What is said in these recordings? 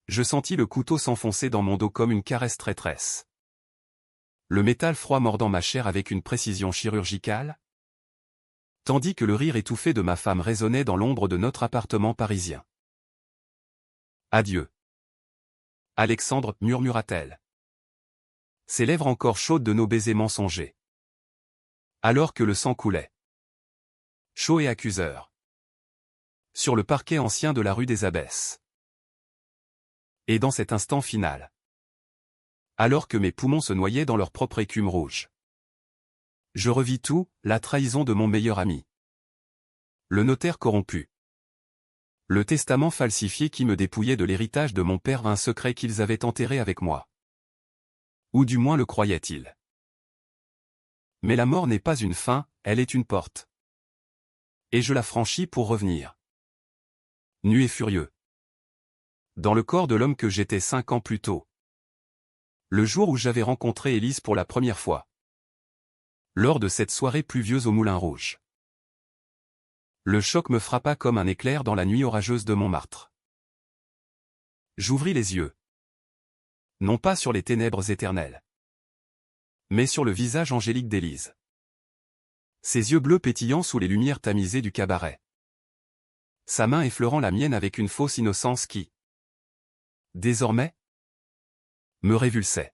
Je sentis le couteau s'enfoncer dans mon dos comme une caresse traîtresse. Le métal froid mordant ma chair avec une précision chirurgicale, tandis que le rire étouffé de ma femme résonnait dans l'ombre de notre appartement parisien. Adieu. Alexandre, murmura-t-elle. Ses lèvres encore chaudes de nos baisers mensongers. Alors que le sang coulait. Chaud et accuseur. Sur le parquet ancien de la rue des Abbesses. Et dans cet instant final. Alors que mes poumons se noyaient dans leur propre écume rouge. Je revis tout, la trahison de mon meilleur ami. Le notaire corrompu. Le testament falsifié qui me dépouillait de l'héritage de mon père, un secret qu'ils avaient enterré avec moi. Ou du moins le croyaient-ils. Mais la mort n'est pas une fin, elle est une porte. Et je la franchis pour revenir. Nu et furieux. Dans le corps de l'homme que j'étais 5 ans plus tôt. Le jour où j'avais rencontré Élise pour la première fois. Lors de cette soirée pluvieuse au Moulin Rouge. Le choc me frappa comme un éclair dans la nuit orageuse de Montmartre. J'ouvris les yeux. Non pas sur les ténèbres éternelles. Mais sur le visage angélique d'Élise. Ses yeux bleus pétillants sous les lumières tamisées du cabaret. Sa main effleurant la mienne avec une fausse innocence qui, désormais, me révulsait.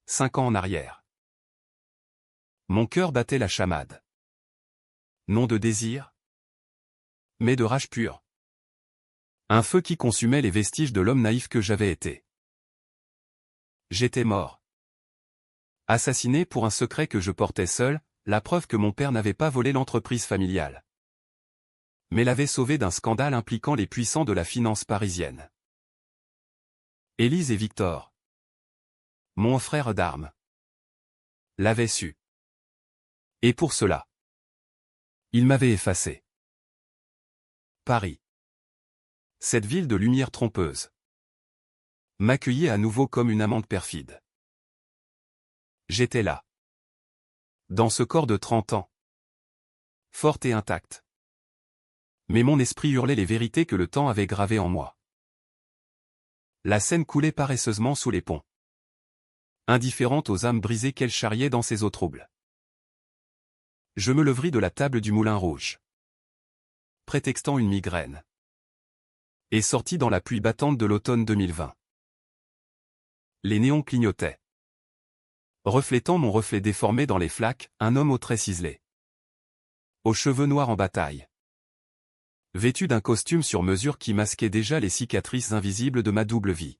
5 ans en arrière. Mon cœur battait la chamade. Non de désir, mais de rage pure. Un feu qui consumait les vestiges de l'homme naïf que j'avais été. J'étais mort. Assassiné pour un secret que je portais seul, la preuve que mon père n'avait pas volé l'entreprise familiale. Mais l'avait sauvé d'un scandale impliquant les puissants de la finance parisienne. Élise et Victor, mon frère d'armes, l'avaient su. Et pour cela, ils m'avaient effacé. Paris. Cette ville de lumière trompeuse m'accueillait à nouveau comme une amante perfide. J'étais là. Dans ce corps de 30 ans. Forte et intacte. Mais mon esprit hurlait les vérités que le temps avait gravées en moi. La Seine coulait paresseusement sous les ponts. Indifférente aux âmes brisées qu'elle charriait dans ses eaux troubles. Je me levris de la table du Moulin Rouge. Prétextant une migraine. Et sortis dans la pluie battante de l'automne 2020. Les néons clignotaient. Reflétant mon reflet déformé dans les flaques, un homme aux traits ciselés. Aux cheveux noirs en bataille. Vêtu d'un costume sur mesure qui masquait déjà les cicatrices invisibles de ma double vie.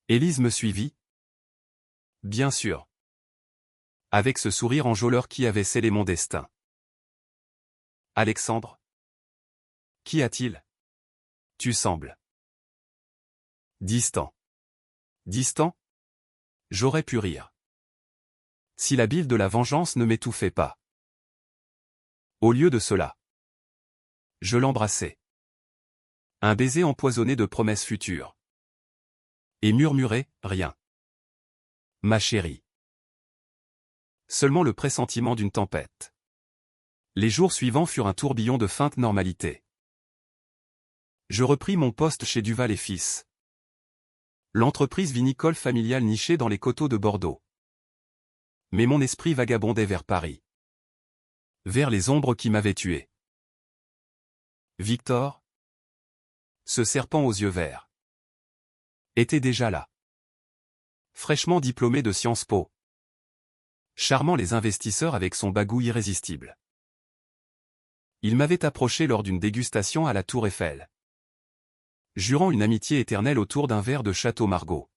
Élise me suivit. Bien sûr. Avec ce sourire enjôleur qui avait scellé mon destin. Alexandre. Qu'y a-t-il? Tu sembles distant. Distant? J'aurais pu rire. Si la bile de la vengeance ne m'étouffait pas. Au lieu de cela. Je l'embrassai. Un baiser empoisonné de promesses futures. Et murmurai, rien. Ma chérie. Seulement le pressentiment d'une tempête. Les jours suivants furent un tourbillon de feinte normalité. Je repris mon poste chez Duval et Fils. L'entreprise vinicole familiale nichée dans les coteaux de Bordeaux. Mais mon esprit vagabondait vers Paris. Vers les ombres qui m'avaient tué. Victor, ce serpent aux yeux verts, était déjà là. Fraîchement diplômé de Sciences Po. Charmant les investisseurs avec son bagou irrésistible. Il m'avait approché lors d'une dégustation à la Tour Eiffel. Jurant une amitié éternelle autour d'un verre de Château Margaux.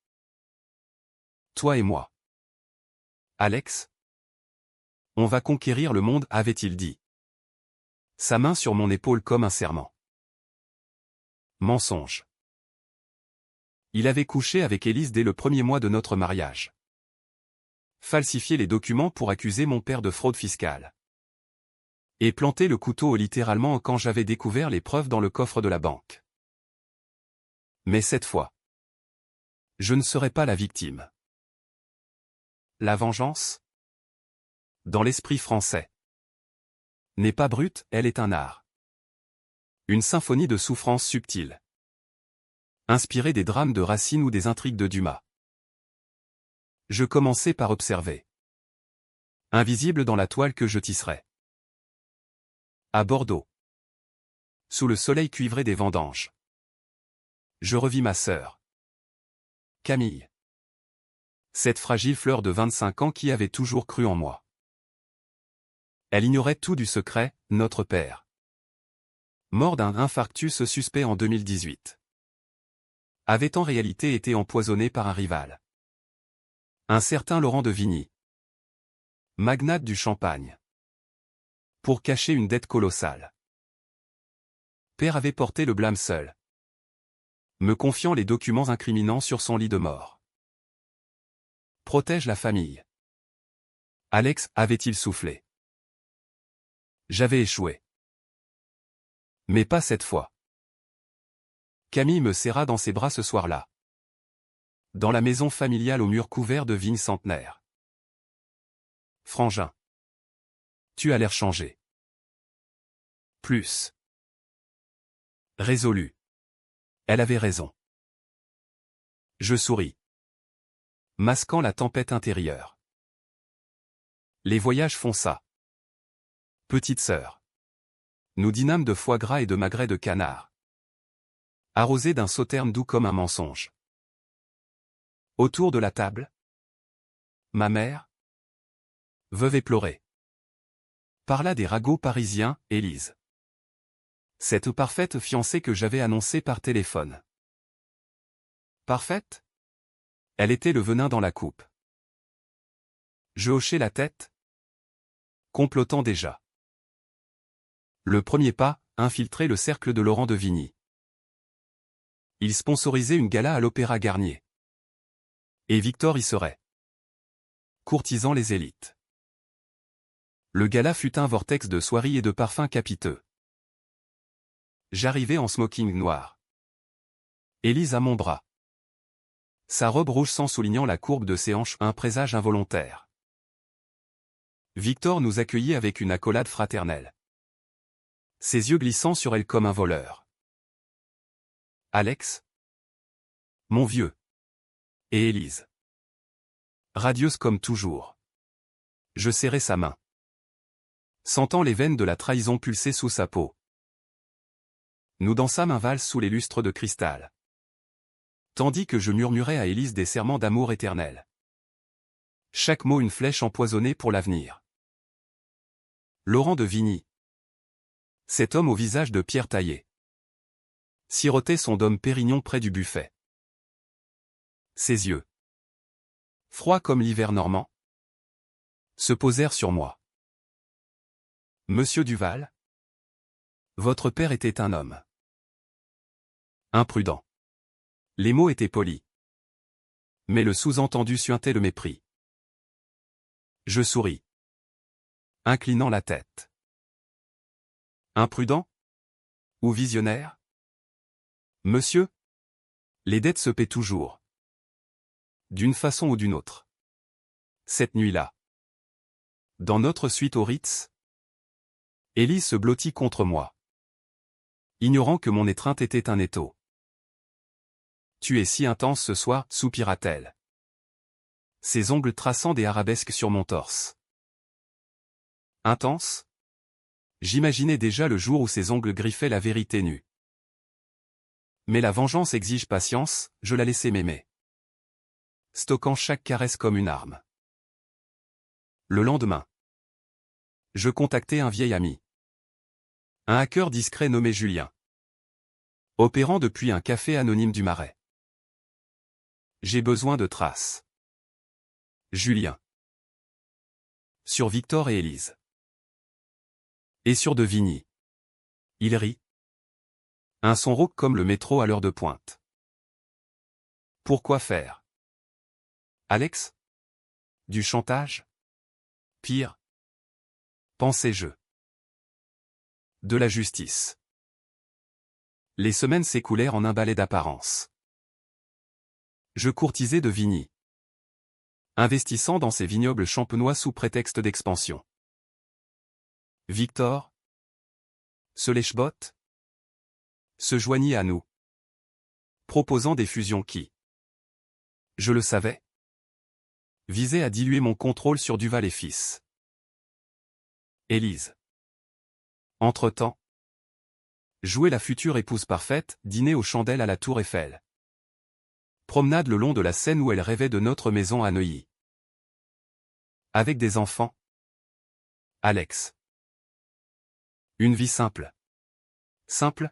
Toi et moi. Alex? On va conquérir le monde, avait-il dit. Sa main sur mon épaule comme un serment. Mensonge. Il avait couché avec Élise dès le premier mois de notre mariage. Falsifié les documents pour accuser mon père de fraude fiscale. Et planté le couteau littéralement quand j'avais découvert les preuves dans le coffre de la banque. Mais cette fois, je ne serai pas la victime. La vengeance, dans l'esprit français, n'est pas brute, elle est un art. Une symphonie de souffrances subtiles. inspiré des drames de Racine ou des intrigues de Dumas. Je commençai par observer. Invisible dans la toile que je tisserais. À Bordeaux. Sous le soleil cuivré des vendanges. Je revis ma sœur. Camille. Cette fragile fleur de 25 ans qui avait toujours cru en moi. Elle ignorait tout du secret, notre père. Mort d'un infarctus suspect en 2018. Avait en réalité été empoisonné par un rival. Un certain Laurent de Vigny. Magnate du champagne. Pour cacher une dette colossale. Père avait porté le blâme seul. Me confiant les documents incriminants sur son lit de mort. Protège la famille. Alex avait-il soufflé. J'avais échoué. Mais pas cette fois. Camille me serra dans ses bras ce soir-là. Dans la maison familiale aux murs couverts de vignes centenaires. Frangin. Tu as l'air changé. Plus. Résolu. Elle avait raison. Je souris. Masquant la tempête intérieure. Les voyages font ça. Petite sœur. Nous dînâmes de foie gras et de magret de canard. Arrosés d'un sauterne doux comme un mensonge. Autour de la table. Ma mère. Veuve éplorée. Parla des ragots parisiens, Élise. Cette parfaite fiancée que j'avais annoncée par téléphone. Parfaite? Elle était le venin dans la coupe. Je hochai la tête. Complotant déjà. Le premier pas, infiltrer le cercle de Laurent de Vigny. Il sponsorisait une gala à l'Opéra Garnier. Et Victor y serait. Courtisant les élites. Le gala fut un vortex de soieries et de parfums capiteux. J'arrivai en smoking noir. Élise à mon bras. Sa robe rouge sans soulignant la courbe de ses hanches, un présage involontaire. Victor nous accueillit avec une accolade fraternelle. Ses yeux glissant sur elle comme un voleur. Alex. Mon vieux. Et Élise. Radieuse comme toujours. Je serrai sa main. Sentant les veines de la trahison pulser sous sa peau. Nous dansâmes un valse sous les lustres de cristal. Tandis que je murmurais à Élise des serments d'amour éternel. Chaque mot une flèche empoisonnée pour l'avenir. Laurent de Vigny. Cet homme au visage de pierre taillée. Sirotait son dôme Pérignon près du buffet. Ses yeux. Froids comme l'hiver normand. Se posèrent sur moi. Monsieur Duval. Votre père était un homme. Imprudent. Les mots étaient polis. Mais le sous-entendu suintait le mépris. Je souris. Inclinant la tête. Imprudent? Ou visionnaire? Monsieur? Les dettes se paient toujours. D'une façon ou d'une autre. Cette nuit-là. Dans notre suite au Ritz? Élise se blottit contre moi. Ignorant que mon étreinte était un étau. Tu es si intense ce soir, soupira-t-elle. Ses ongles traçant des arabesques sur mon torse. Intense? J'imaginais déjà le jour où ses ongles griffaient la vérité nue. Mais la vengeance exige patience, je la laissai m'aimer. Stockant chaque caresse comme une arme. Le lendemain. Je contactai un vieil ami. Un hacker discret nommé Julien. Opérant depuis un café anonyme du Marais. J'ai besoin de traces. Julien. Sur Victor et Élise. Et sur de Vigny. Il rit. Un son rauque comme le métro à l'heure de pointe. Pourquoi faire? Alex? Du chantage? Pire? Pensais-je. De la justice. Les semaines s'écoulèrent en un balai d'apparence. Je courtisais de Vigny. Investissant dans ses vignobles champenois sous prétexte d'expansion. Victor? Se lèche-botte? Se joignit à nous. proposant des fusions qui, je le savais, visaient à diluer mon contrôle sur Duval et Fils. Élise. Entre-temps, jouer la future épouse parfaite, dîner aux chandelles à la Tour Eiffel. Promenade le long de la Seine où elle rêvait de notre maison à Neuilly. Avec des enfants. Alex. Une vie simple. Simple?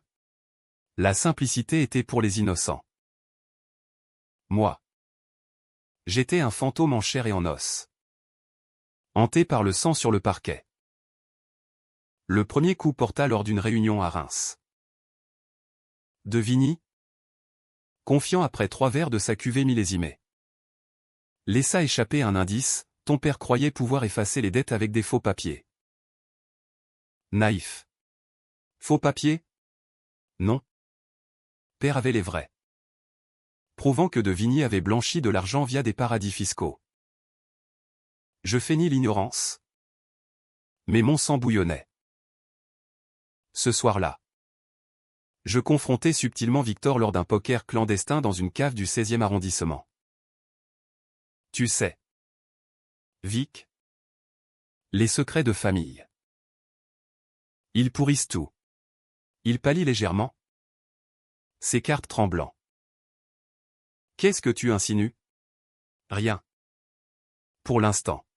La simplicité était pour les innocents. Moi. J'étais un fantôme en chair et en os. Hanté par le sang sur le parquet. Le premier coup porta lors d'une réunion à Reims. De Vigny, confiant après 3 verres de sa cuvée millésimée, laissa échapper un indice: ton père croyait pouvoir effacer les dettes avec des faux papiers. Naïf. Faux papiers? Non. Père avait les vrais. Prouvant que de Vigny avait blanchi de l'argent via des paradis fiscaux. Je feignis l'ignorance. Mais mon sang bouillonnait. Ce soir-là, je confrontai subtilement Victor lors d'un poker clandestin dans une cave du 16e arrondissement. Tu sais, Vic, les secrets de famille. Ils pourrissent tout. Il pâlit légèrement. Ses cartes tremblant. Qu'est-ce que tu insinues? Rien. Pour l'instant.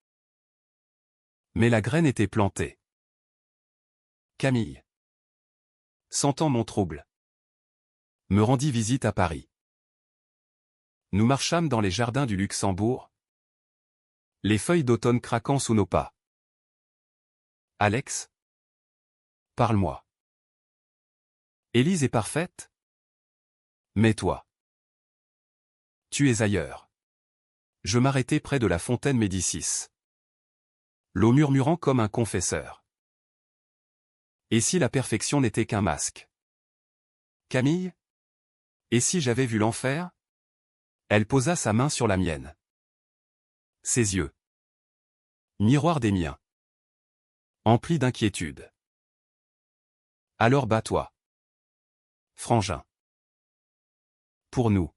Mais la graine était plantée. Camille, sentant mon trouble, me rendit visite à Paris. Nous marchâmes dans les jardins du Luxembourg, les feuilles d'automne craquant sous nos pas. Alex, parle-moi. Élise est parfaite? Mais toi, tu es ailleurs. Je m'arrêtai près de la fontaine Médicis. L'eau murmurant comme un confesseur. Et si la perfection n'était qu'un masque? Camille? Et si j'avais vu l'enfer? Elle posa sa main sur la mienne. Ses yeux, miroir des miens, emplis d'inquiétude. Alors bats-toi, frangin. Pour nous.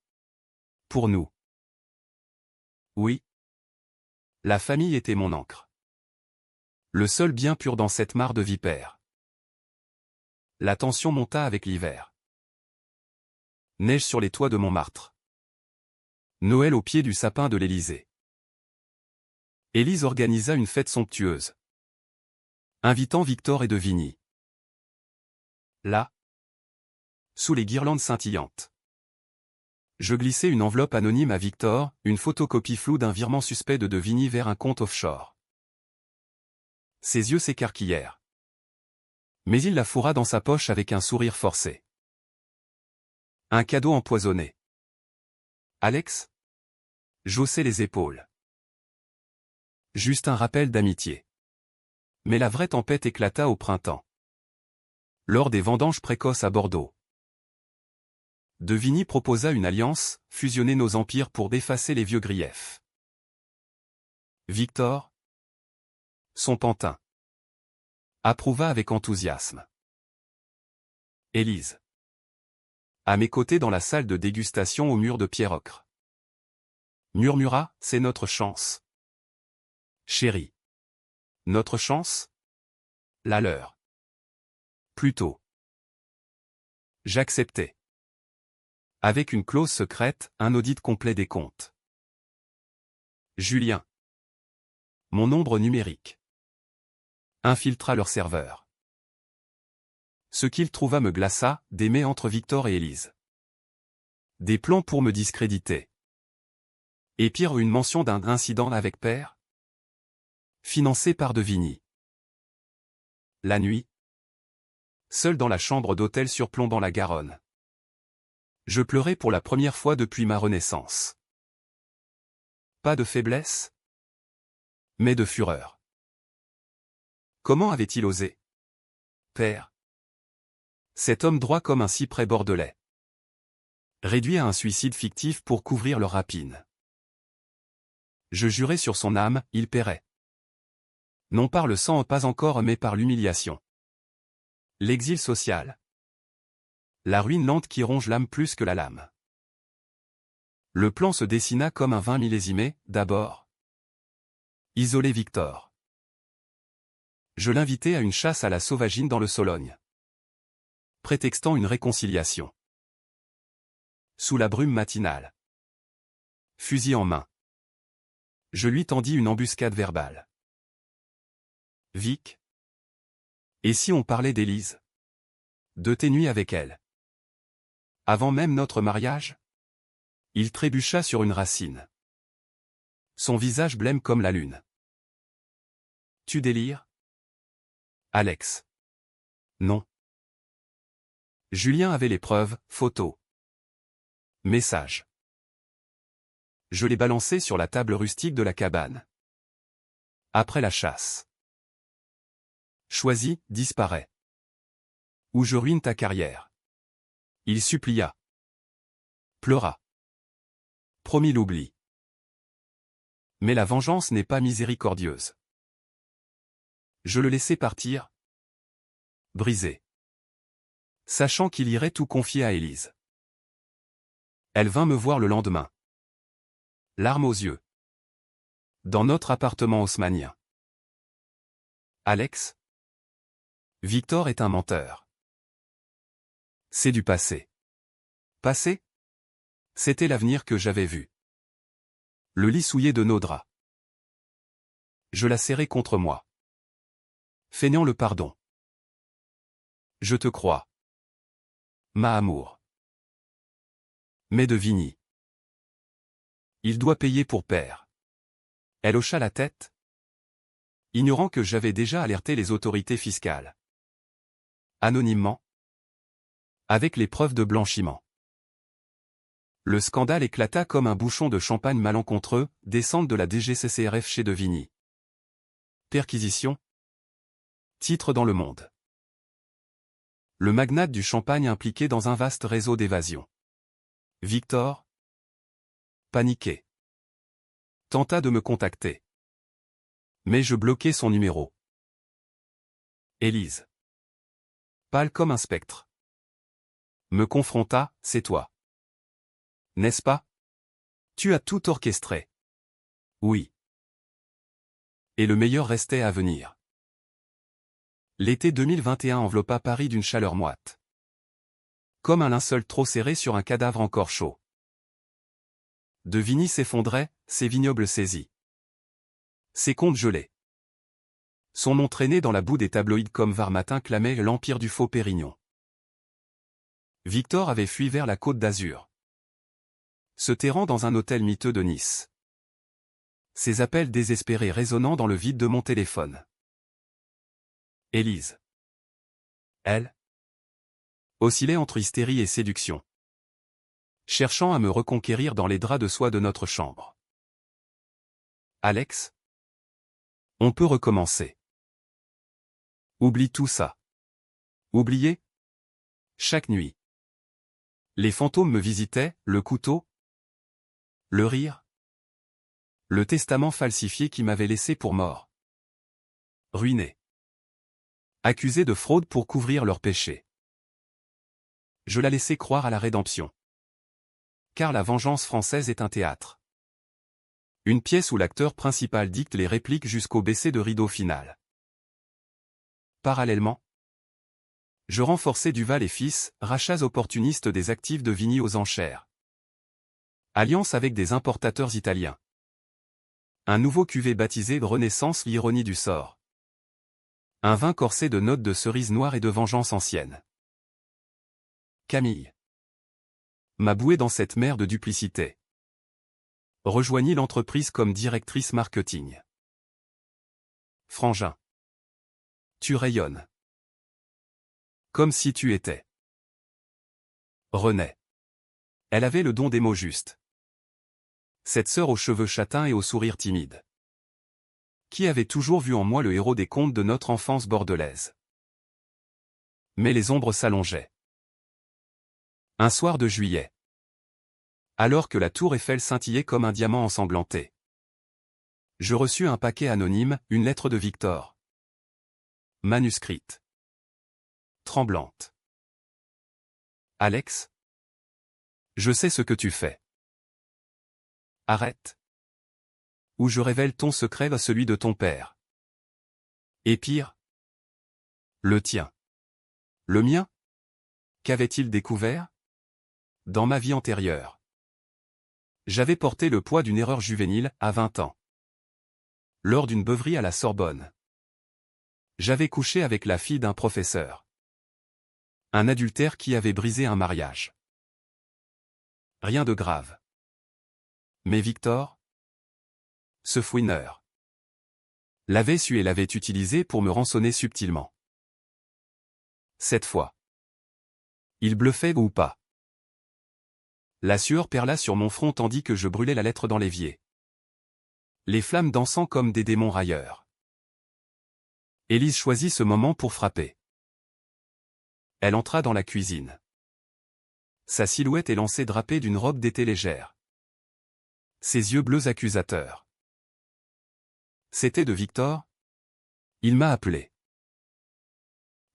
Pour nous. Oui. La famille était mon ancre. Le seul bien pur dans cette mare de vipères. La tension monta avec l'hiver. Neige sur les toits de Montmartre. Noël au pied du sapin de l'Élysée. Élise organisa une fête somptueuse, invitant Victor et de Vigny. Là, sous les guirlandes scintillantes, je glissai une enveloppe anonyme à Victor, une photocopie floue d'un virement suspect de Vigny vers un compte offshore. Ses yeux s'écarquillèrent. Mais il la fourra dans sa poche avec un sourire forcé. Un cadeau empoisonné. Alex? J'haussai les épaules. Juste un rappel d'amitié. Mais la vraie tempête éclata au printemps. Lors des vendanges précoces à Bordeaux. De Vigny proposa une alliance, fusionner nos empires pour effacer les vieux griefs. Victor, son pantin, approuva avec enthousiasme. Élise, à mes côtés dans la salle de dégustation au mur de pierre ocre, murmura: c'est notre chance. Chérie. Notre chance? La leur. Plutôt. J'acceptais. Avec une clause secrète, un audit complet des comptes. Julien, mon ombre numérique, infiltra leur serveur. Ce qu'il trouva me glaça, des mets entre Victor et Élise. Des plans pour me discréditer. Et pire, une mention d'un incident avec père, financé par de Vigny. La nuit, seul dans la chambre d'hôtel surplombant la Garonne, je pleurais pour la première fois depuis ma renaissance. Pas de faiblesse, mais de fureur. Comment avait-il osé? Père. Cet homme droit comme un cyprès bordelais. Réduit à un suicide fictif pour couvrir leur rapine. Je jurais sur son âme, il paierait. Non par le sang, pas encore, mais par l'humiliation. L'exil social. La ruine lente qui ronge l'âme plus que la lame. Le plan se dessina comme un 20 millésimé, d'abord. Isoler Victor. Je l'invitai à une chasse à la sauvagine dans le Sologne. Prétextant une réconciliation. Sous la brume matinale. Fusil en main. Je lui tendis une embuscade verbale. Vic. Et si on parlait d'Élise? De tes nuits avec elle? Avant même notre mariage? Il trébucha sur une racine. Son visage blême comme la lune. Tu délires? Alex. Non. Julien avait les preuves, photos. Messages. Je les balançai sur la table rustique de la cabane. Après la chasse. Choisis, disparaît. Ou je ruine ta carrière. Il supplia. Pleura. Promit l'oubli. Mais la vengeance n'est pas miséricordieuse. Je le laissai partir. Brisé. Sachant qu'il irait tout confier à Élise. Elle vint me voir le lendemain. Larmes aux yeux. Dans notre appartement haussmannien. Alex. Victor est un menteur. C'est du passé. Passé? C'était l'avenir que j'avais vu. Le lit souillé de nos draps. Je la serrai contre moi. Feignant le pardon. Je te crois. Ma amour. Mais de Vigny. Il doit payer pour père. Elle hocha la tête, ignorant que j'avais déjà alerté les autorités fiscales. Anonymement. Avec les preuves de blanchiment. Le scandale éclata comme un bouchon de champagne malencontreux, descente de la DGCCRF chez de Vigny. Perquisition. Titre dans Le Monde. Le magnate du champagne impliqué dans un vaste réseau d'évasion. Victor. Paniqué. Tenta de me contacter. Mais je bloquai son numéro. Élise. Pâle comme un spectre. Me confronta, c'est toi. N'est-ce pas? Tu as tout orchestré. Oui. Et le meilleur restait à venir. L'été 2021 enveloppa Paris d'une chaleur moite. Comme un linceul trop serré sur un cadavre encore chaud. De Vigny s'effondrait, ses vignobles saisis. Ses comptes gelés. Son nom traîné dans la boue des tabloïds comme Var-Matin clamait l'empire du faux Pérignon. Victor avait fui vers la Côte d'Azur. Se terrant dans un hôtel miteux de Nice. Ses appels désespérés résonnant dans le vide de mon téléphone. Élise. Elle. Oscillait entre hystérie et séduction. Cherchant à me reconquérir dans les draps de soie de notre chambre. Alex. On peut recommencer. Oublie tout ça. Oublier? Chaque nuit. Les fantômes me visitaient, le couteau. Le rire. Le testament falsifié qui m'avait laissé pour mort. Ruiné. Accusés de fraude pour couvrir leurs péchés. Je la laissais croire à la rédemption. Car la vengeance française est un théâtre. Une pièce où l'acteur principal dicte les répliques jusqu'au baisser de rideau final. Parallèlement, je renforçais Duval et Fils, rachats opportunistes des actifs de Vigny aux enchères. Alliance avec des importateurs italiens. Un nouveau cuvée baptisé de Renaissance, l'ironie du sort. Un vin corsé de notes de cerises noires et de vengeance ancienne. Camille. M'a boué dans cette mer de duplicité. Rejoignit l'entreprise comme directrice marketing. Frangin. Tu rayonnes. Comme si tu étais. René. Elle avait le don des mots justes. Cette sœur aux cheveux châtains et au sourire timide. Qui avait toujours vu en moi le héros des contes de notre enfance bordelaise. Mais les ombres s'allongeaient. Un soir de juillet. Alors que la tour Eiffel scintillait comme un diamant ensanglanté. Je reçus un paquet anonyme, une lettre de Victor. Manuscrite. Tremblante. Alex. Je sais ce que tu fais. Arrête. Ou je révèle ton secret à celui de ton père. Et pire. Le tien. Le mien? Qu'avait-il découvert? Dans ma vie antérieure. J'avais porté le poids d'une erreur juvénile, à 20 ans. Lors d'une beuverie à la Sorbonne. J'avais couché avec la fille d'un professeur. Un adultère qui avait brisé un mariage. Rien de grave. Mais Victor? Ce fouineur. L'avait su et l'avait utilisé pour me rançonner subtilement. Cette fois. Il bluffait ou pas? La sueur perla sur mon front tandis que je brûlais la lettre dans l'évier. Les flammes dansant comme des démons railleurs. Élise choisit ce moment pour frapper. Elle entra dans la cuisine. Sa silhouette élancée drapée d'une robe d'été légère. Ses yeux bleus accusateurs. C'était de Victor? Il m'a appelé.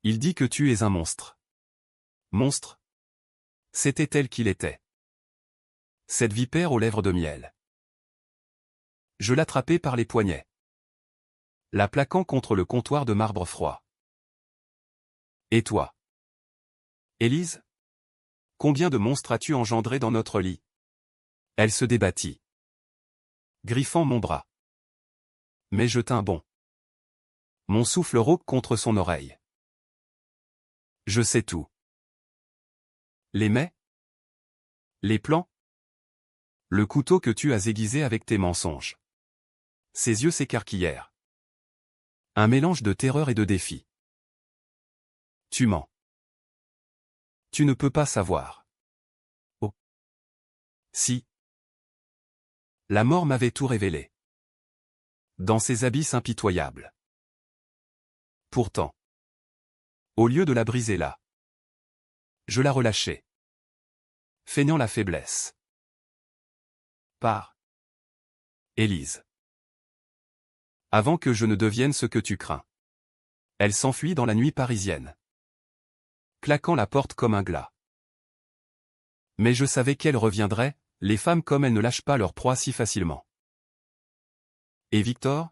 Il dit que tu es un monstre. Monstre? C'était tel qu'il était. Cette vipère aux lèvres de miel. Je l'attrapai par les poignets. La plaquant contre le comptoir de marbre froid. Et toi? Élise? Combien de monstres as-tu engendré dans notre lit? Elle se débattit. Griffant mon bras. Mais je tins bon. Mon souffle rauque contre son oreille. Je sais tout. Les mets? Les plans? Le couteau que tu as aiguisé avec tes mensonges. Ses yeux s'écarquillèrent. Un mélange de terreur et de défi. Tu mens. Tu ne peux pas savoir. Oh. Si. La mort m'avait tout révélé. Dans ses abysses impitoyables. Pourtant. Au lieu de la briser là. Je la relâchai. Feignant la faiblesse. Pars. Élise. Avant que je ne devienne ce que tu crains. Elle s'enfuit dans la nuit parisienne. Claquant la porte comme un glas. Mais je savais qu'elle reviendrait, les femmes comme elles ne lâchent pas leur proie si facilement. Et Victor?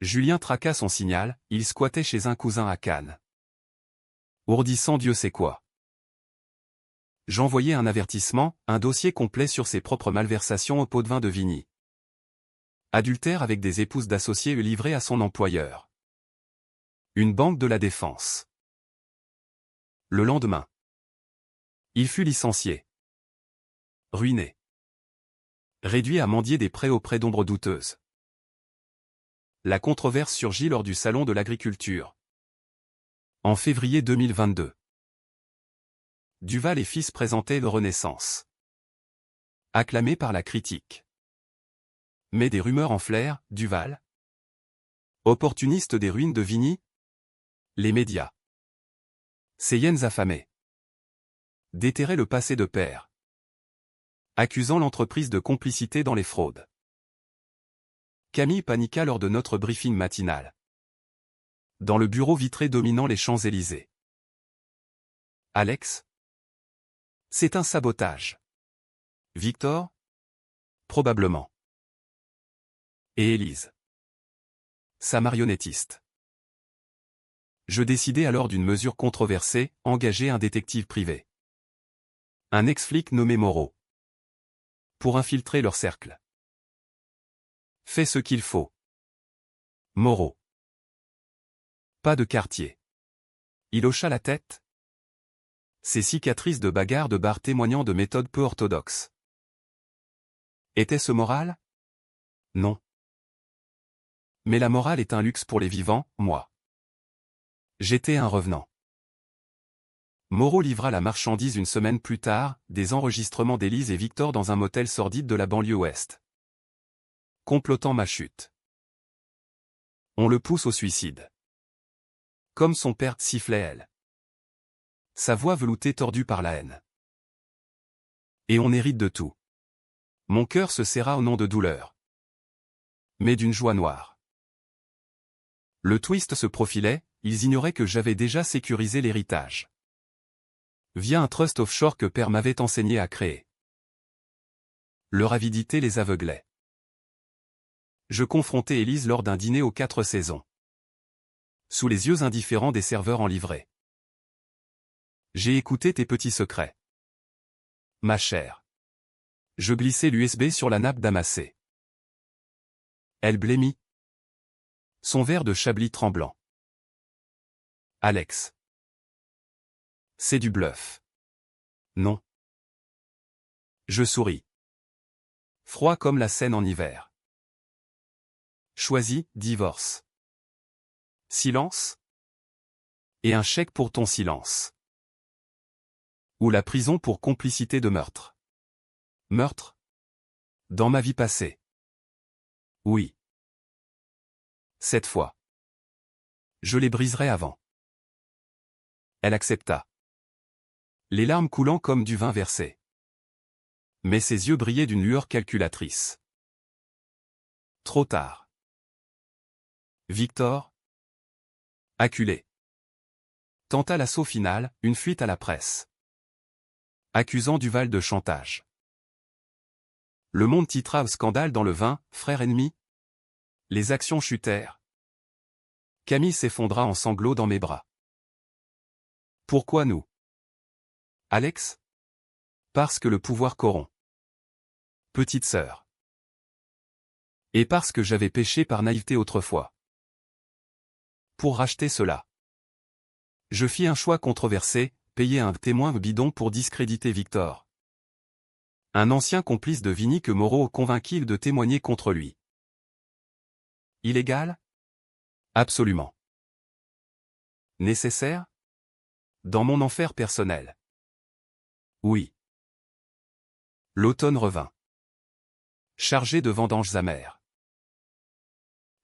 Julien traqua son signal, il squattait chez un cousin à Cannes. Ourdissant Dieu sait quoi. J'envoyai un avertissement, un dossier complet sur ses propres malversations au pot de vin de Vigny. Adultère avec des épouses d'associés livrées à son employeur. Une banque de la défense. Le lendemain. Il fut licencié. Ruiné. Réduit à mendier des prés auprès d'ombres douteuses. La controverse surgit lors du Salon de l'agriculture. En février 2022. Duval et fils présentaient le Renaissance. Acclamé par la critique. Mais des rumeurs enflèrent, Duval. Opportuniste des ruines de Vigny. Les médias. Ses hyènes affamées. Déterrer le passé de père. Accusant l'entreprise de complicité dans les fraudes. Camille paniqua lors de notre briefing matinal. Dans le bureau vitré dominant les Champs-Élysées. Alex? C'est un sabotage. Victor? Probablement. Et Élise? Sa marionnettiste. Je décidai alors d'une mesure controversée, engager un détective privé. Un ex-flic nommé Moreau. Pour infiltrer leur cercle. Fais ce qu'il faut. Moreau. Pas de quartier. Il hocha la tête. Ses cicatrices de bagarre de bar témoignant de méthodes peu orthodoxes. Était-ce moral? Non. Mais la morale est un luxe pour les vivants, moi. J'étais un revenant. Moreau livra la marchandise une semaine plus tard, des enregistrements d'Élise et Victor dans un motel sordide de la banlieue ouest. Complotant ma chute. On le pousse au suicide. Comme son père sifflait elle. Sa voix veloutée tordue par la haine. Et on hérite de tout. Mon cœur se serra au nom de douleur. Mais d'une joie noire. Le twist se profilait, ils ignoraient que j'avais déjà sécurisé l'héritage. Via un trust offshore que père m'avait enseigné à créer. Leur avidité les aveuglait. Je confrontai Élise lors d'un dîner aux 4 saisons. Sous les yeux indifférents des serveurs en livrée. J'ai écouté tes petits secrets. Ma chère. Je glissai l'USB sur la nappe damassée. Elle blêmit. Son verre de Chablis tremblant. Alex. C'est du bluff. Non. Je souris. Froid comme la Seine en hiver. Choisis, divorce. Silence. Et un chèque pour ton silence. Ou la prison pour complicité de meurtre. Meurtre? Dans ma vie passée. Oui. Cette fois. Je les briserai avant. Elle accepta. Les larmes coulant comme du vin versé. Mais ses yeux brillaient d'une lueur calculatrice. Trop tard. Victor, acculé, tenta l'assaut final, une fuite à la presse. Accusant Duval de chantage. Le Monde titra scandale dans le vin, frère ennemi. Les actions chutèrent. Camille s'effondra en sanglots dans mes bras. Pourquoi nous? Alex? Parce que le pouvoir corrompt. Petite sœur. Et parce que j'avais péché par naïveté autrefois. Pour racheter cela. Je fis un choix controversé, payer un témoin bidon pour discréditer Victor. Un ancien complice de Vigny que Moreau convainquit de témoigner contre lui. Illégal? Absolument. Nécessaire? Dans mon enfer personnel. Oui. L'automne revint. Chargé de vendanges amères.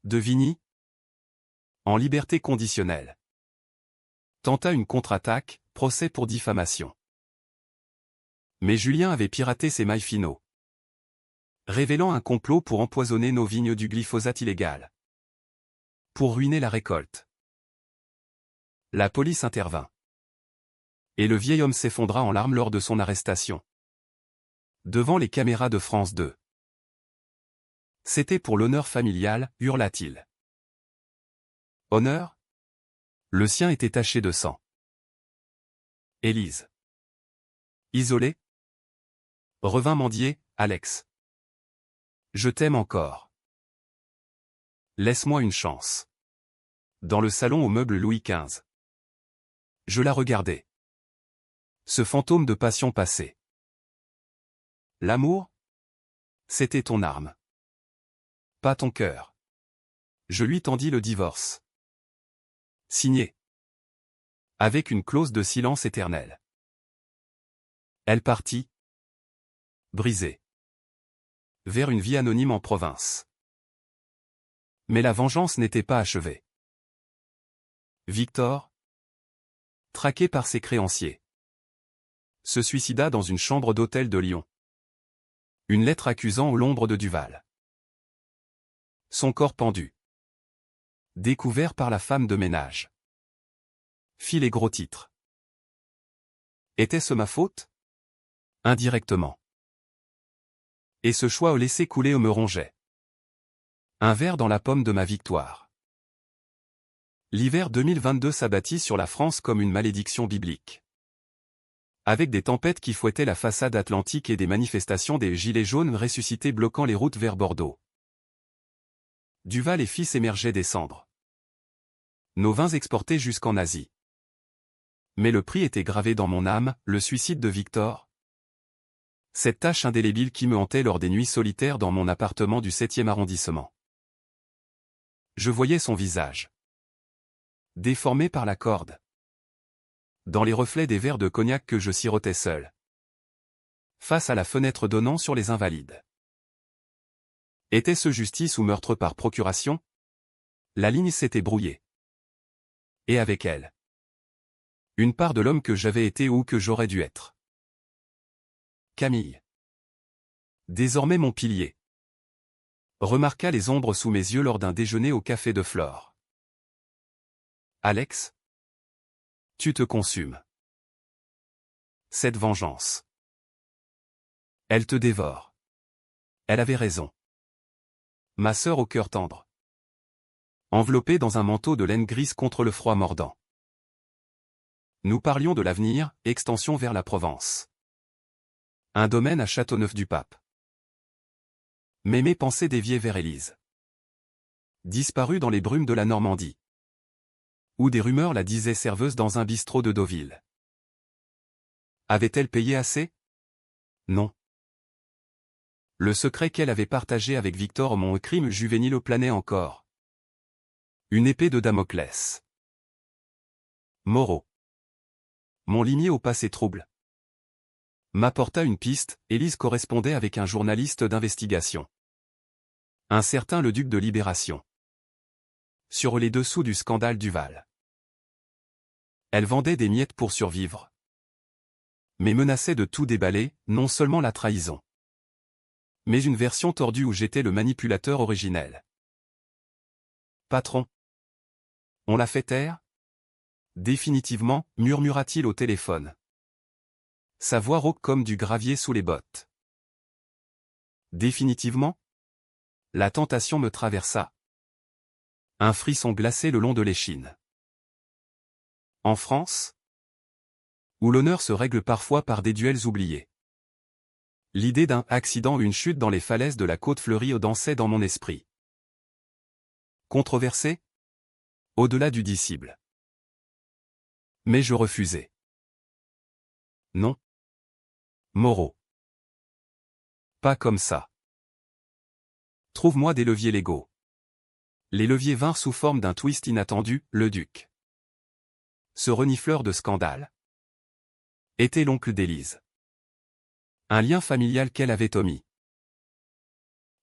De Vigny, en liberté conditionnelle, tenta une contre-attaque, procès pour diffamation. Mais Julien avait piraté ses mailles finaux, révélant un complot pour empoisonner nos vignes du glyphosate illégal. Pour ruiner la récolte. La police intervint. Et le vieil homme s'effondra en larmes lors de son arrestation. Devant les caméras de France 2. C'était pour l'honneur familial, hurla-t-il. Honneur? Le sien était taché de sang. Élise. Isolée? Revint mendier, Alex. Je t'aime encore. Laisse-moi une chance. Dans le salon aux meubles Louis XV. Je la regardais. Ce fantôme de passion passée. L'amour? C'était ton arme. Pas ton cœur. Je lui tendis le divorce. Signé. Avec une clause de silence éternel. Elle partit. Brisée. Vers une vie anonyme en province. Mais la vengeance n'était pas achevée. Victor, traqué par ses créanciers, se suicida dans une chambre d'hôtel de Lyon. Une lettre accusant au l'ombre de Duval. Son corps pendu. Découvert par la femme de ménage. Fit les gros titres. Était-ce ma faute? Indirectement. Et ce choix au laisser couler me rongeait. Un verre dans la pomme de ma victoire. L'hiver 2022 s'abattit sur la France comme une malédiction biblique. Avec des tempêtes qui fouettaient la façade atlantique et des manifestations des gilets jaunes ressuscités bloquant les routes vers Bordeaux. Duval et fils émergeaient des cendres. Nos vins exportés jusqu'en Asie. Mais le prix était gravé dans mon âme, le suicide de Victor. Cette tache indélébile qui me hantait lors des nuits solitaires dans mon appartement du 7e arrondissement. Je voyais son visage. Déformé par la corde. Dans les reflets des verres de cognac que je sirotais seul. Face à la fenêtre donnant sur les Invalides. Était-ce justice ou meurtre par procuration? La ligne s'était brouillée. Et avec elle. Une part de l'homme que j'avais été ou que j'aurais dû être. Camille. Désormais mon pilier. Remarqua les ombres sous mes yeux lors d'un déjeuner au café de Flore. Alex? Tu te consumes. Cette vengeance. Elle te dévore. Elle avait raison. Ma sœur au cœur tendre. Enveloppée dans un manteau de laine grise contre le froid mordant. Nous parlions de l'avenir, extension vers la Provence. Un domaine à Châteauneuf-du-Pape. Mais mes pensées déviaient vers Élise. Disparue dans les brumes de la Normandie. Où des rumeurs la disaient serveuse dans un bistrot de Deauville. Avait-elle payé assez? Non. Le secret qu'elle avait partagé avec Victor mon crime juvénile planait encore. Une épée de Damoclès. Moreau. Mon limier au passé trouble. M'apporta une piste, Élise correspondait avec un journaliste d'investigation. Un certain le duc de Libération. Sur les dessous du scandale Duval. Elle vendait des miettes pour survivre. Mais menaçait de tout déballer, non seulement la trahison. Mais une version tordue où j'étais le manipulateur originel. Patron. On l'a fait taire? Définitivement, murmura-t-il au téléphone. Sa voix rauque comme du gravier sous les bottes. Définitivement? La tentation me traversa. Un frisson glacé le long de l'échine. En France? Où l'honneur se règle parfois par des duels oubliés. L'idée d'un accident ou une chute dans les falaises de la côte fleurie dansait dans mon esprit. Controversé? Au-delà du disciple. Mais je refusai. Non. Moreau. Pas comme ça. Trouve-moi des leviers légaux. Les leviers vinrent sous forme d'un twist inattendu, le duc. Ce renifleur de scandale était l'oncle d'Élise. Un lien familial qu'elle avait omis.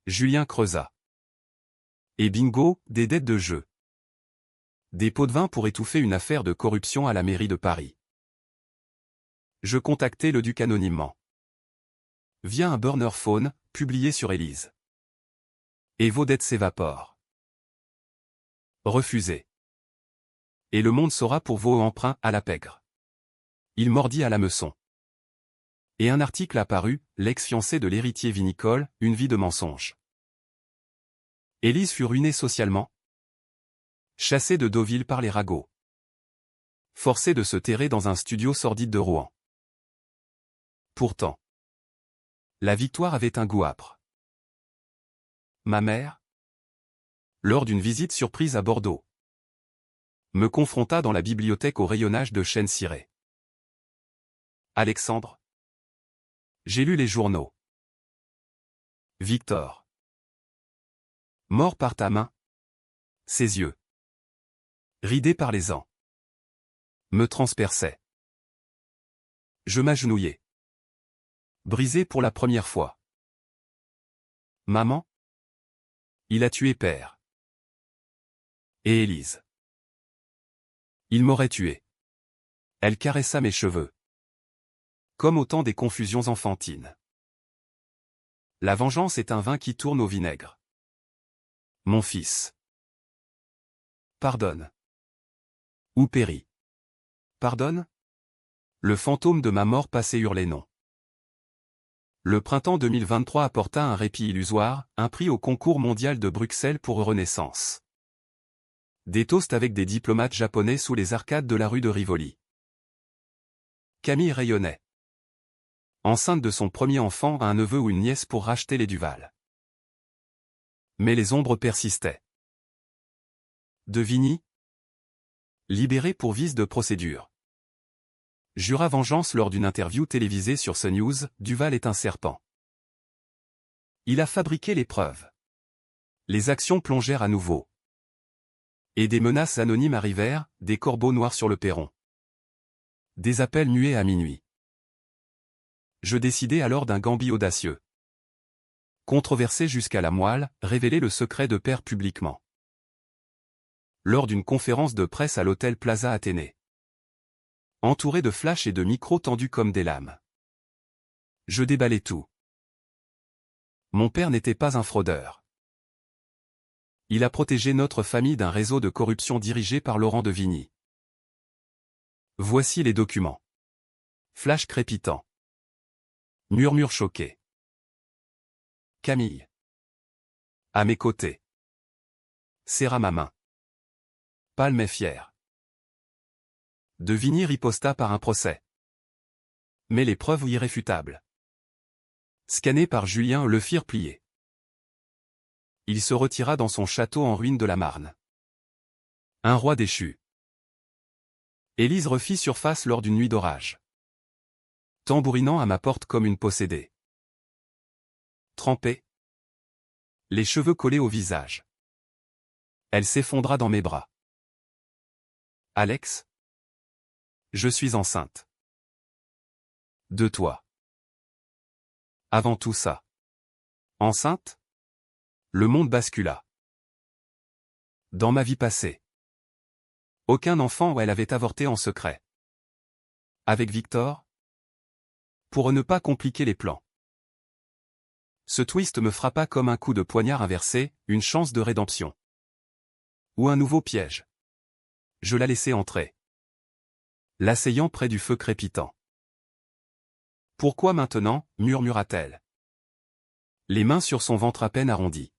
Julien creusa. Et bingo, des dettes de jeu. Des pots de vin pour étouffer une affaire de corruption à la mairie de Paris. Je contactai le duc anonymement. Via un burner phone, publié sur Élise. Et vos dettes s'évaporent. Refusé. Et le monde saura pour vos emprunts à la pègre. Il mordit à l'hameçon. Et un article apparut, l'ex-fiancé de l'héritier vinicole, une vie de mensonge. Élise fut ruinée socialement. Chassée de Deauville par les ragots. Forcée de se terrer dans un studio sordide de Rouen. Pourtant, la victoire avait un goût âpre. Ma mère, lors d'une visite surprise à Bordeaux, me confronta dans la bibliothèque au rayonnage de chênes cirés. Alexandre, j'ai lu les journaux. Victor, mort par ta main. Ses yeux, ridés par les ans, me transperçaient. Je m'agenouillai. Brisé pour la première fois. Maman? Il a tué père. Et Élise. Il m'aurait tué. Elle caressa mes cheveux. Comme au temps des confusions enfantines. La vengeance est un vin qui tourne au vinaigre. Mon fils. Pardonne. Ou périt. Pardonne? Le fantôme de ma mort passée hurlait non. Le printemps 2023 apporta un répit illusoire, un prix au concours mondial de Bruxelles pour Renaissance. Des toasts avec des diplomates japonais sous les arcades de la rue de Rivoli. Camille rayonnait. Enceinte de son premier enfant, un neveu ou une nièce pour racheter les Duval. Mais les ombres persistaient. De Vigny? Libéré pour vice de procédure. Jura vengeance lors d'une interview télévisée sur CNews, Duval est un serpent. Il a fabriqué les preuves. Les actions plongèrent à nouveau. Et des menaces anonymes arrivèrent, des corbeaux noirs sur le perron. Des appels muets à minuit. Je décidai alors d'un gambit audacieux. Controversé jusqu'à la moelle, révéler le secret de père publiquement. Lors d'une conférence de presse à l'hôtel Plaza Athénée. Entouré de flashs et de micros tendus comme des lames. Je déballai tout. Mon père n'était pas un fraudeur. Il a protégé notre famille d'un réseau de corruption dirigé par Laurent de Vigny. Voici les documents. Flash crépitant. Murmure choqué. Camille. À mes côtés. Serra ma main. Palme est fier. De Vigny riposta par un procès. Mais les preuves irréfutables, scannés par Julien, le firent plier. Il se retira dans son château en ruine de la Marne. Un roi déchu. Élise refit surface lors d'une nuit d'orage, tambourinant à ma porte comme une possédée. Trempée, les cheveux collés au visage, elle s'effondra dans mes bras. Alex, je suis enceinte. De toi. Avant tout ça. Enceinte? Le monde bascula. Dans ma vie passée, aucun enfant où elle avait avorté en secret. Avec Victor? Pour ne pas compliquer les plans. Ce twist me frappa comme un coup de poignard inversé, une chance de rédemption. Ou un nouveau piège. Je la laissai entrer, l'asseyant près du feu crépitant. Pourquoi maintenant, murmura-t-elle, les mains sur son ventre à peine arrondi.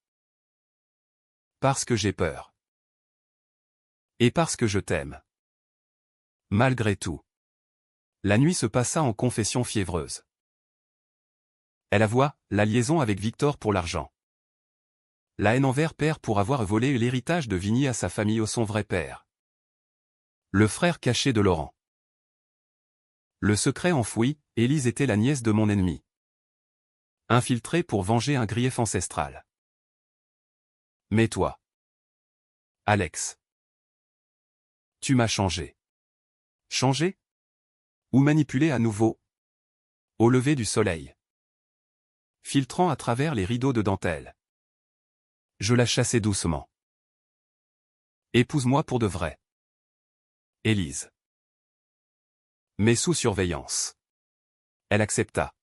Parce que j'ai peur. Et parce que je t'aime. Malgré tout. La nuit se passa en confession fiévreuse. Elle avoua la liaison avec Victor pour l'argent. La haine envers père pour avoir volé l'héritage de Vigny à sa famille au son vrai père. Le frère caché de Laurent. Le secret enfoui, Élise était la nièce de mon ennemi. Infiltrée pour venger un grief ancestral. Mais toi, Alex, tu m'as changé. Changé? Ou manipulé à nouveau? Au lever du soleil. Filtrant à travers les rideaux de dentelle. Je la chassai doucement. Épouse-moi pour de vrai. Élise. Mais sous surveillance. Elle accepta.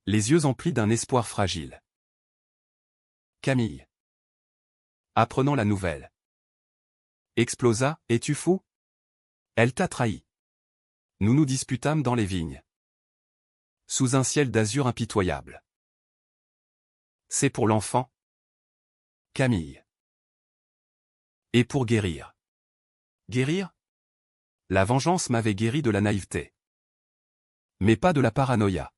Les yeux emplis d'un espoir fragile. Camille. Apprenant la nouvelle. Explosa, es-tu fou? Elle t'a trahi. Nous nous disputâmes dans les vignes. Sous un ciel d'azur impitoyable. C'est pour l'enfant? Camille. Et pour guérir. Guérir? La vengeance m'avait guéri de la naïveté. Mais pas de la paranoïa.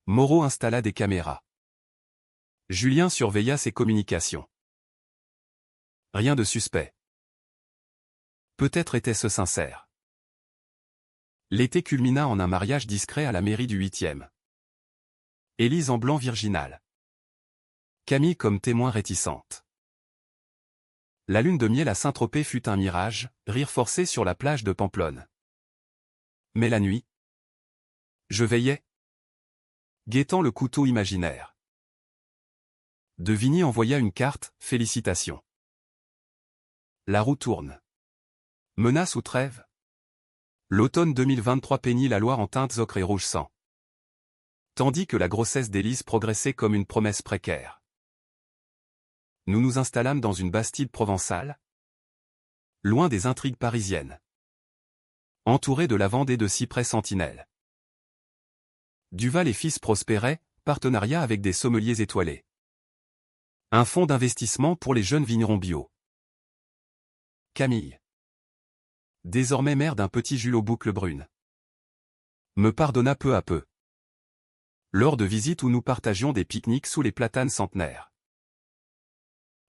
Moreau installa des caméras. Julien surveilla ses communications. Rien de suspect. Peut-être était-ce sincère. L'été culmina en un mariage discret à la mairie du 8e. Élise en blanc virginal. Camille comme témoin réticente. La lune de miel à Saint-Tropez fut un mirage, rire forcé sur la plage de Pamplonne. Mais la nuit, je veillais, guettant le couteau imaginaire. De Vigny envoya une carte, félicitations. La roue tourne. Menace ou trêve? L'automne 2023 peignit la Loire en teintes ocre et rouge sang. Tandis que la grossesse d'Élise progressait comme une promesse précaire. Nous nous installâmes dans une bastide provençale, loin des intrigues parisiennes. Entourés de lavandes et de cyprès sentinelles. Duval et fils prospéraient, partenariat avec des sommeliers étoilés. Un fonds d'investissement pour les jeunes vignerons bio. Camille. Désormais mère d'un petit Jules aux boucles brunes. Me pardonna peu à peu. Lors de visites où nous partagions des pique-niques sous les platanes centenaires.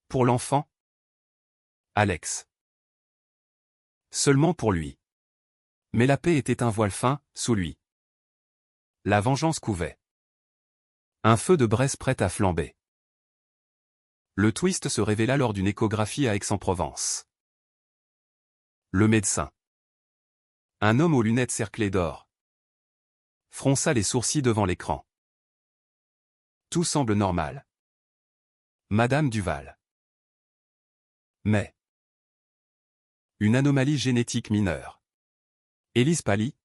Pour l'enfant? Alex. Seulement pour lui. Mais la paix était un voile fin, sous lui. La vengeance couvait. Un feu de braise prêt à flamber. Le twist se révéla lors d'une échographie à Aix-en-Provence. Le médecin. Un homme aux lunettes cerclées d'or. Fronça les sourcils devant l'écran. Tout semble normal. Madame Duval. Mais. Une anomalie génétique mineure. Élise pâlit,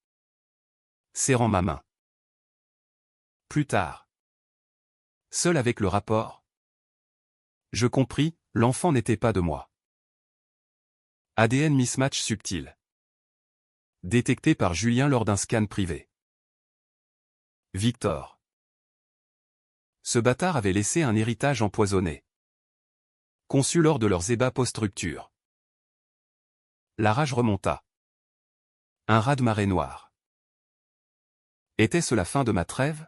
serrant ma main. Plus tard. Seul avec le rapport. Je compris, l'enfant n'était pas de moi. ADN mismatch subtil. Détecté par Julien lors d'un scan privé. Victor. Ce bâtard avait laissé un héritage empoisonné. Conçu lors de leurs ébats post-rupture. La rage remonta. Un raz-de-marée noir. Était-ce la fin de ma trêve?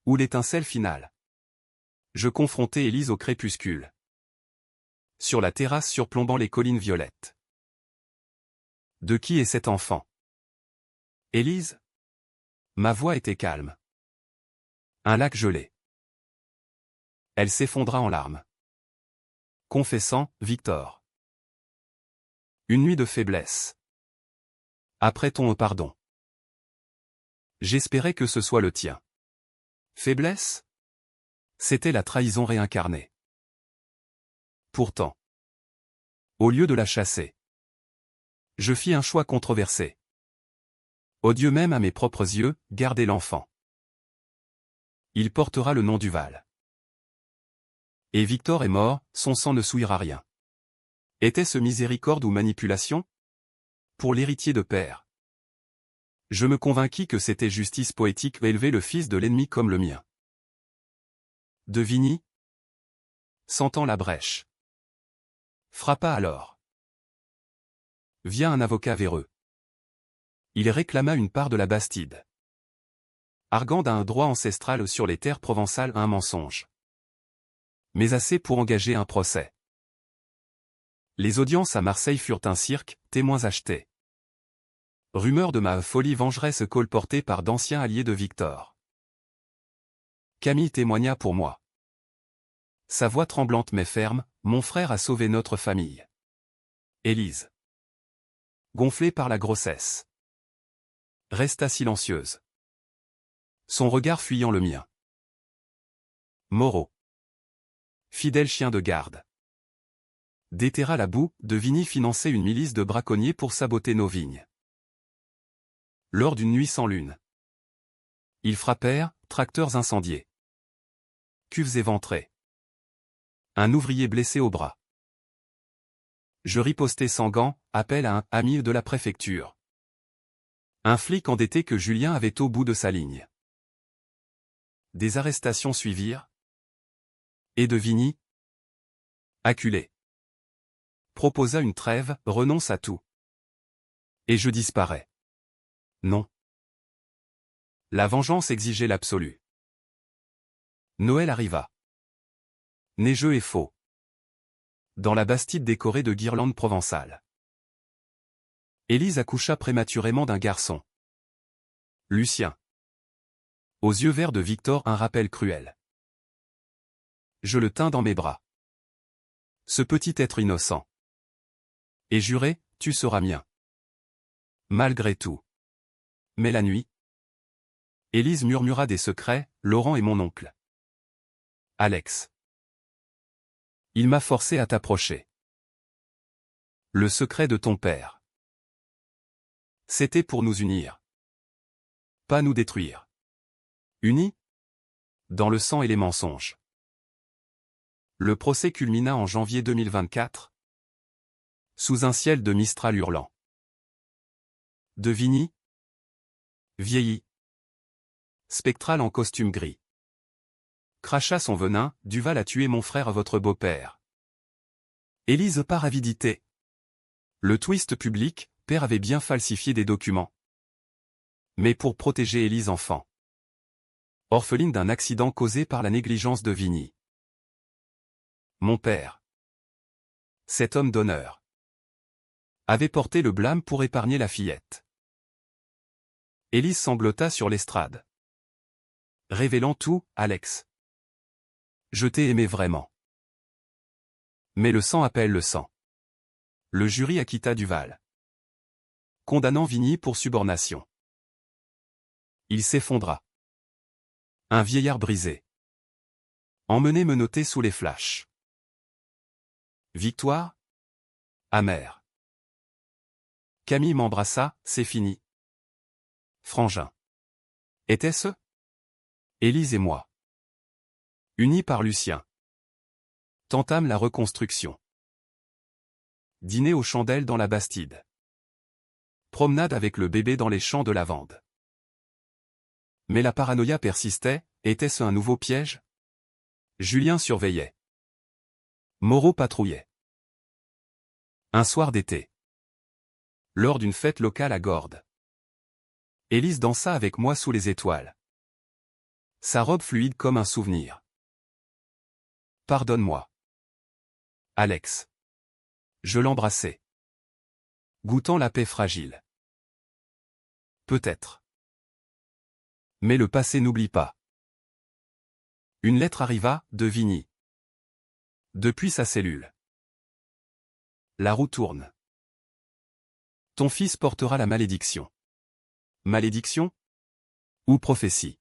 Ou l'étincelle finale? Je confrontai Élise au crépuscule. Sur la terrasse surplombant les collines violettes. De qui est cet enfant? Élise? Ma voix était calme. Un lac gelé. Elle s'effondra en larmes. Confessant, Victor. Une nuit de faiblesse. Après ton pardon. J'espérais que ce soit le tien. Faiblesse? C'était la trahison réincarnée. Pourtant. Au lieu de la chasser, je fis un choix controversé. Odieux même à mes propres yeux, garder l'enfant. Il portera le nom d'Uval. Et Victor est mort, son sang ne souillera rien. Était-ce miséricorde ou manipulation? Pour l'héritier de père. Je me convainquis que c'était justice poétique élever le fils de l'ennemi comme le mien. De Vigny, sentant la brèche, frappa alors. Via un avocat véreux. Il réclama une part de la Bastide. Arguant d'un droit ancestral sur les terres provençales un mensonge. Mais assez pour engager un procès. Les audiences à Marseille furent un cirque, témoins achetés. Rumeur de ma folie vengeresse colportée par d'anciens alliés de Victor. Camille témoigna pour moi. Sa voix tremblante mais ferme, mon frère a sauvé notre famille. Élise, gonflée par la grossesse, resta silencieuse. Son regard fuyant le mien. Moreau, fidèle chien de garde, déterra la boue, de Vigny finançait une milice de braconniers pour saboter nos vignes. Lors d'une nuit sans lune, ils frappèrent, tracteurs incendiés, cuves éventrées. Un ouvrier blessé au bras. Je ripostai sans gants, appel à un ami de la préfecture. Un flic endetté que Julien avait au bout de sa ligne. Des arrestations suivirent. Et de Vigny, acculé, proposa une trêve, renonce à tout. Et je disparais. Non. La vengeance exigeait l'absolu. Noël arriva. Neigeux et faux. Dans la Bastide décorée de guirlandes provençales. Élise accoucha prématurément d'un garçon. Lucien. Aux yeux verts de Victor un rappel cruel. Je le tins dans mes bras. Ce petit être innocent. Et juré, tu seras mien. Malgré tout. Mais la nuit. Élise murmura des secrets, Laurent est mon oncle. Alex. Il m'a forcé à t'approcher. Le secret de ton père. C'était pour nous unir. Pas nous détruire. Unis? Dans le sang et les mensonges. Le procès culmina en janvier 2024. Sous un ciel de Mistral hurlant. De Vigny. Vieilli. Spectral en costume gris. Cracha son venin, Duval a tué mon frère votre beau-père. Élise par avidité. Le twist public, père avait bien falsifié des documents. Mais pour protéger Élise enfant. Orpheline d'un accident causé par la négligence de Vigny. Mon père. Cet homme d'honneur. Avait porté le blâme pour épargner la fillette. Élise sanglota sur l'estrade. Révélant tout, Alex. Je t'ai aimé vraiment. Mais le sang appelle le sang. Le jury acquitta Duval. Condamnant Vigny pour subornation. Il s'effondra. Un vieillard brisé. Emmené menotté sous les flashs. Victoire? Amère. Camille m'embrassa, c'est fini. Frangin. Était-ce? Élise et moi. Unis par Lucien. Tentâmes la reconstruction. Dîner aux chandelles dans la Bastide. Promenade avec le bébé dans les champs de lavande. Mais la paranoïa persistait, était-ce un nouveau piège? Julien surveillait. Moreau patrouillait. Un soir d'été. Lors d'une fête locale à Gordes. Élise dansa avec moi sous les étoiles. Sa robe fluide comme un souvenir. Pardonne-moi. Alex. Je l'embrassai. Goûtant la paix fragile. Peut-être. Mais le passé n'oublie pas. Une lettre arriva, de Vigny. Depuis sa cellule. La roue tourne. Ton fils portera la malédiction. Malédiction? Ou prophétie?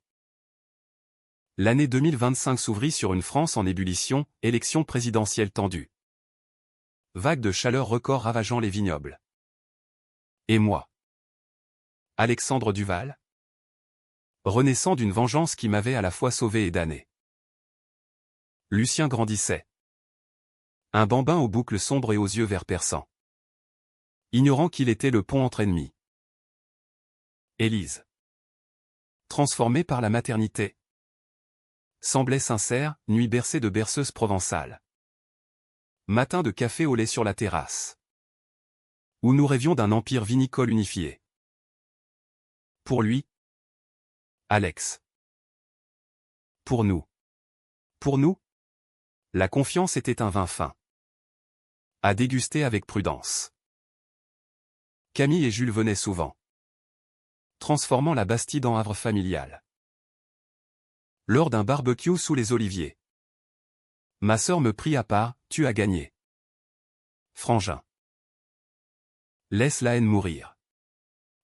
L'année 2025 s'ouvrit sur une France en ébullition, élection présidentielle tendue. Vague de chaleur record ravageant les vignobles. Et moi. Alexandre Duval. Renaissant d'une vengeance qui m'avait à la fois sauvé et damné. Lucien grandissait. Un bambin aux boucles sombres et aux yeux verts perçants. Ignorant qu'il était le pont entre ennemis. Élise. Transformée par la maternité. Semblait sincère, nuit bercée de berceuses provençales. Matin de café au lait sur la terrasse. Où nous rêvions d'un empire vinicole unifié. Pour lui. Alex. Pour nous. Pour nous. La confiance était un vin fin. À déguster avec prudence. Camille et Jules venaient souvent. Transformant la Bastide en havre familial. Lors d'un barbecue sous les oliviers. Ma sœur me prit à part, tu as gagné. Frangin. Laisse la haine mourir.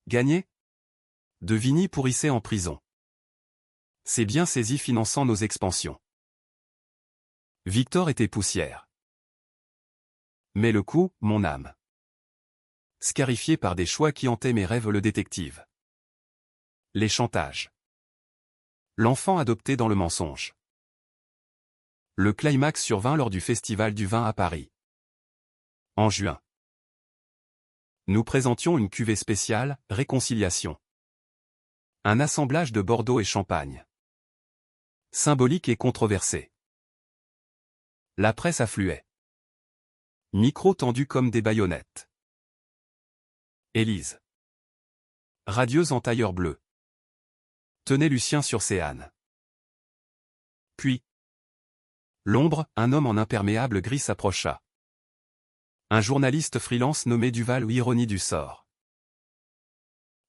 Gagner? De Vigny pourrissait en prison. C'est bien saisi finançant nos expansions. Victor était poussière. Mais le coup, mon âme. Scarifié par des choix qui hantaient mes rêves, le détective. Les chantages. L'enfant adopté dans le mensonge. Le climax survint lors du Festival du vin à Paris. En juin. Nous présentions une cuvée spéciale, Réconciliation. Un assemblage de Bordeaux et Champagne. Symbolique et controversé. La presse affluait. Micro tendu comme des baïonnettes. Élise. Radieuse en tailleur bleu. Tenait Lucien sur ses ânes. Puis. L'ombre, un homme en imperméable gris s'approcha. Un journaliste freelance nommé Duval ou ironie du sort.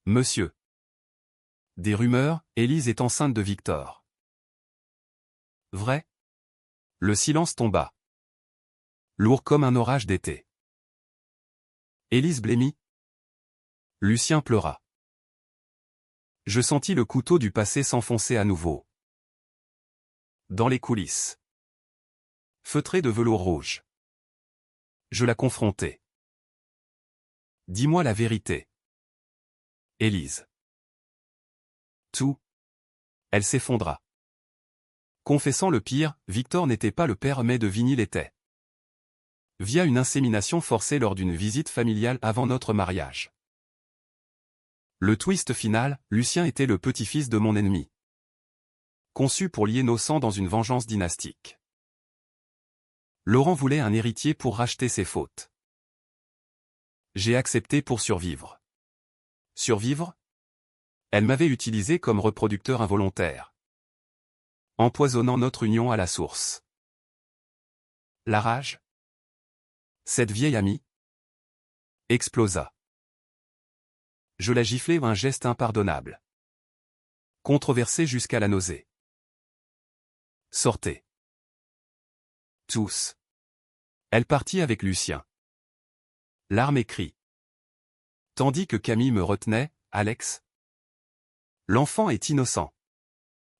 Monsieur. Des rumeurs, Élise est enceinte de Victor. Vrai? Le silence tomba. Lourd comme un orage d'été. Élise blêmit. Lucien pleura. Je sentis le couteau du passé s'enfoncer à nouveau. Dans les coulisses. Feutré de velours rouge. Je la confrontai. Dis-moi la vérité. Élise. Tout. Elle s'effondra. Confessant le pire, Victor n'était pas le père mais de Vigny l'était. Via une insémination forcée lors d'une visite familiale avant notre mariage. Le twist final, Lucien était le petit-fils de mon ennemi. Conçu pour lier nos sangs dans une vengeance dynastique. Laurent voulait un héritier pour racheter ses fautes. J'ai accepté pour survivre. Survivre? Elle m'avait utilisé comme reproducteur involontaire. Empoisonnant notre union à la source. La rage? Cette vieille amie? Explosa. Je la giflai, un geste impardonnable. Controversé jusqu'à la nausée. Sortez. Tous. Elle partit avec Lucien. Larmes et cris. Tandis que Camille me retenait, Alex. L'enfant est innocent.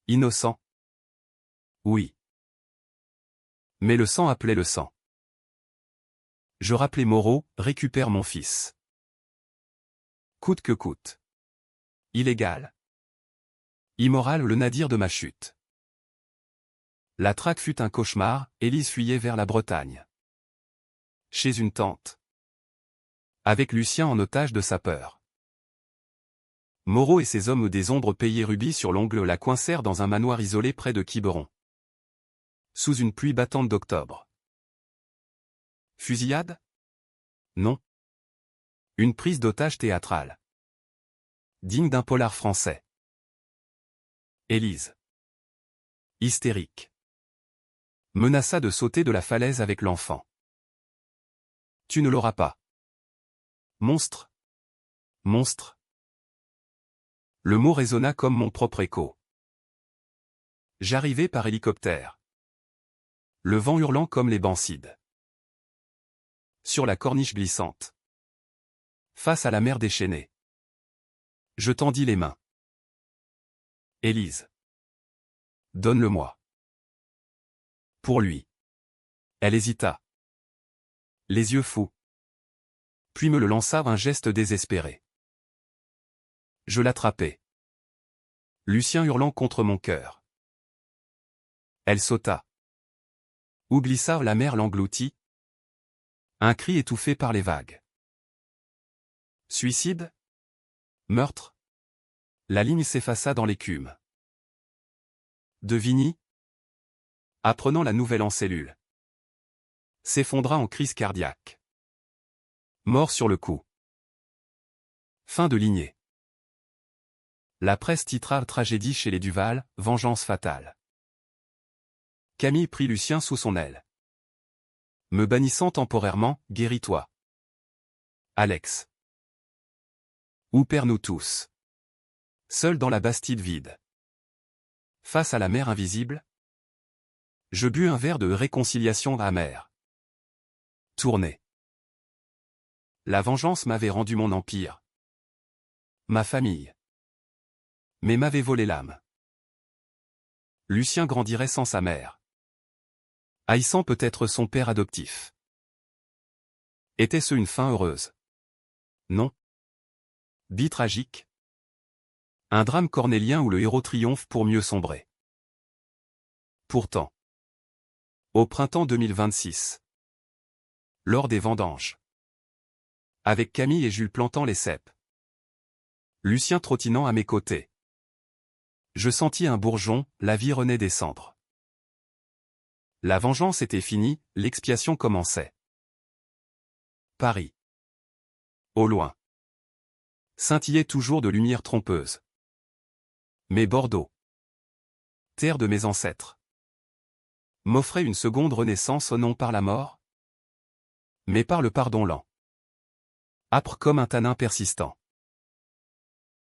Innocent? Oui. Mais le sang appelait le sang. Je rappelai Moreau, récupère mon fils. Coûte que coûte. Illégal. Immoral, le nadir de ma chute. La traque fut un cauchemar, Élise fuyait vers la Bretagne. Chez une tante. Avec Lucien en otage de sa peur. Moreau et ses hommes des ombres payés rubis sur l'ongle la coincèrent dans un manoir isolé près de Quiberon. Sous une pluie battante d'octobre. Fusillade? Non. Une prise d'otage théâtrale. Digne d'un polar français. Élise. Hystérique. Menaça de sauter de la falaise avec l'enfant. Tu ne l'auras pas. Monstre. Monstre. Le mot résonna comme mon propre écho. J'arrivai par hélicoptère. Le vent hurlant comme les bansides. Sur la corniche glissante. Face à la mer déchaînée. Je tendis les mains. Élise. Donne-le-moi. Pour lui. Elle hésita. Les yeux fous. Puis me le lança un geste désespéré. Je l'attrapai. Lucien hurlant contre mon cœur. Elle sauta. Où glissa la mer l'engloutit. Un cri étouffé par les vagues. Suicide? Meurtre? La ligne s'effaça dans l'écume. De Vigny? Apprenant la nouvelle en cellule. S'effondra en crise cardiaque. Mort sur le coup. Fin de lignée. La presse titra tragédie chez les Duval, vengeance fatale. Camille prit Lucien sous son aile. Me bannissant temporairement, guéris-toi. Alex. Où perd-nous tous? Seul dans la Bastide vide. Face à la mer invisible. Je bus un verre de réconciliation amère. Tourné. La vengeance m'avait rendu mon empire. Ma famille. Mais m'avait volé l'âme. Lucien grandirait sans sa mère. Haïssant peut-être son père adoptif. Était-ce une fin heureuse? Non. Tragique. Un drame cornélien où le héros triomphe pour mieux sombrer. Pourtant. Au printemps 2026. Lors des vendanges. Avec Camille et Jules plantant les cèpes. Lucien trottinant à mes côtés. Je sentis un bourgeon, la vie renaît des cendres. La vengeance était finie, l'expiation commençait. Paris. Au loin. Scintillait toujours de lumière trompeuse. Mais Bordeaux. Terre de mes ancêtres. M'offrait une seconde renaissance non par la mort, mais par le pardon lent. Âpre comme un tanin persistant.